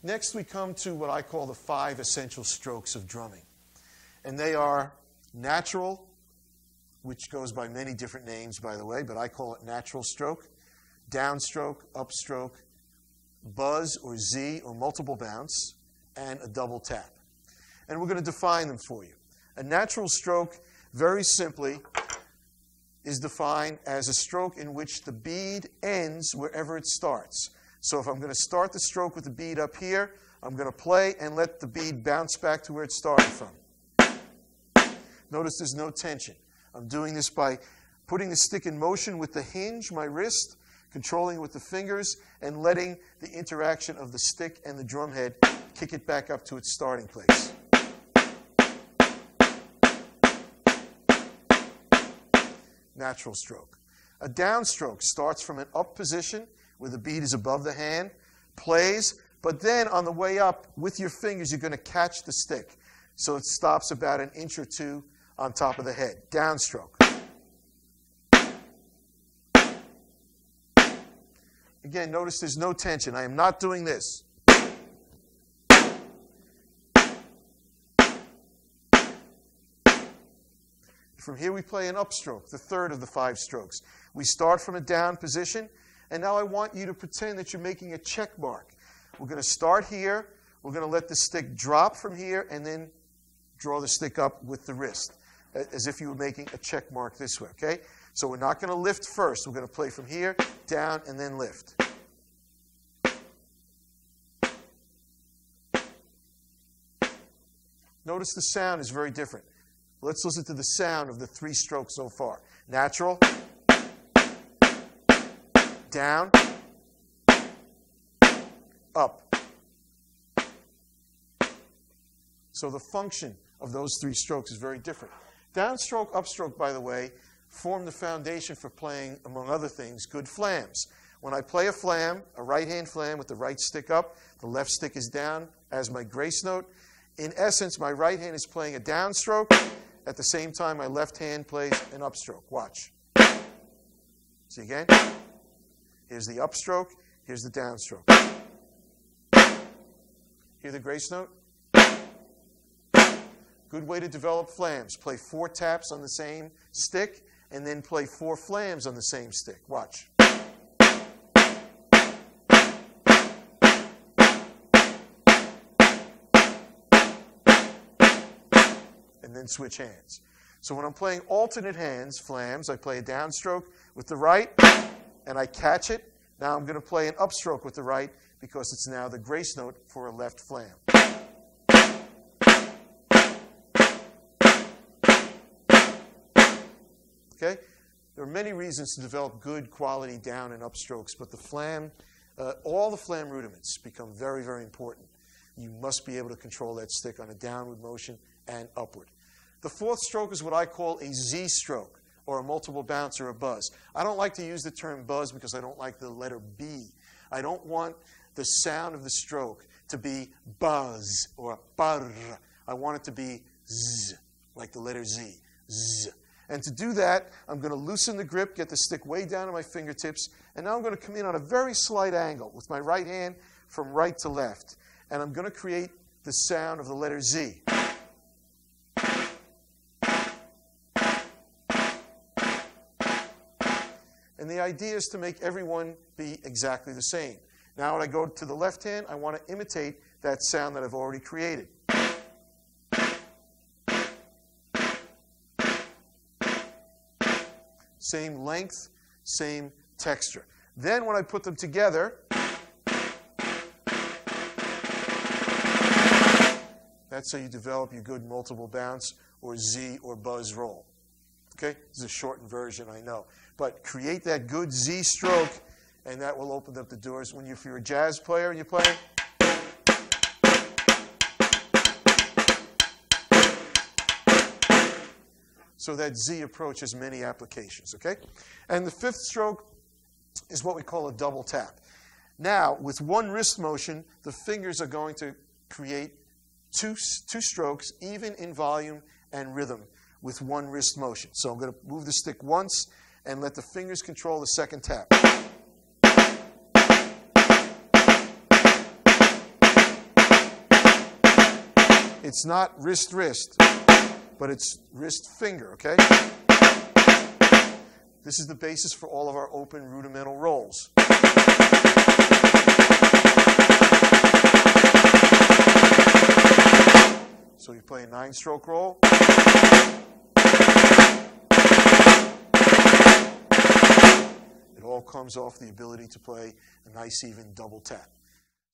Next we come to what I call the 5 essential strokes of drumming. And they are natural, which goes by many different names, by the way, but I call it natural stroke, downstroke, upstroke, buzz or Z or multiple bounce, and a double tap. And we're going to define them for you. A natural stroke, very simply, is defined as a stroke in which the bead ends wherever it starts. So if I'm going to start the stroke with the bead up here, I'm going to play and let the bead bounce back to where it started from. Notice there's no tension. I'm doing this by putting the stick in motion with the hinge, my wrist, controlling it with the fingers, and letting the interaction of the stick and the drum head kick it back up to its starting place. Natural stroke. A downstroke starts from an up position where the bead is above the hand, plays, but then on the way up with your fingers you're going to catch the stick. So it stops about an inch or two on top of the head. Downstroke. Again, notice there's no tension. I am not doing this. From here we play an upstroke, the third of the 5 strokes. We start from a down position, and now I want you to pretend that you're making a check mark. We're going to start here. We're going to let the stick drop from here, and then draw the stick up with the wrist, as if you were making a check mark this way, okay? So we're not going to lift first. We're going to play from here, down, and then lift. Notice the sound is very different. Let's listen to the sound of the 3 strokes so far. Natural, down, up. So the function of those 3 strokes is very different. Downstroke, upstroke, by the way, form the foundation for playing, among other things, good flams. When I play a flam, a right-hand flam with the right stick up, the left stick is down as my grace note. In essence, my right hand is playing a downstroke. At the same time, my left hand plays an upstroke. Watch. See again? Here's the upstroke. Here's the downstroke. Hear the grace note? Good way to develop flams. Play 4 taps on the same stick, and then play 4 flams on the same stick. Watch. And then switch hands. So when I'm playing alternate hands, flams, I play a downstroke with the right, and I catch it. Now I'm going to play an upstroke with the right, because it's now the grace note for a left flam. Okay? There are many reasons to develop good quality down and upstrokes, but the flam, all the flam rudiments become very, very important. You must be able to control that stick on a downward motion and upward. The 4th stroke is what I call a Z stroke, or a multiple bounce or a buzz. I don't like to use the term buzz because I don't like the letter B. I don't want the sound of the stroke to be buzz or barr. I want it to be Z, like the letter Z. Z. And to do that, I'm going to loosen the grip, get the stick way down to my fingertips, and now I'm going to come in on a very slight angle with my right hand from right to left. And I'm going to create the sound of the letter Z. And the idea is to make everyone be exactly the same. Now when I go to the left hand, I want to imitate that sound that I've already created. Same length, same texture. Then when I put them together, that's how you develop your good multiple bounce or Z or buzz roll. Okay? This is a shortened version, I know. But create that good Z stroke, and that will open up the doors. If you're a jazz player and you're playing, so that Z approach has many applications, okay? And the 5th stroke is what we call a double tap. Now, with one wrist motion, the fingers are going to create two strokes, even in volume and rhythm, with one wrist motion. So I'm going to move the stick once and let the fingers control the second tap. It's not wrist-wrist, but it's wrist-finger, okay? This is the basis for all of our open rudimental rolls. So you play a 9-stroke roll. It all comes off the ability to play a nice even double tap.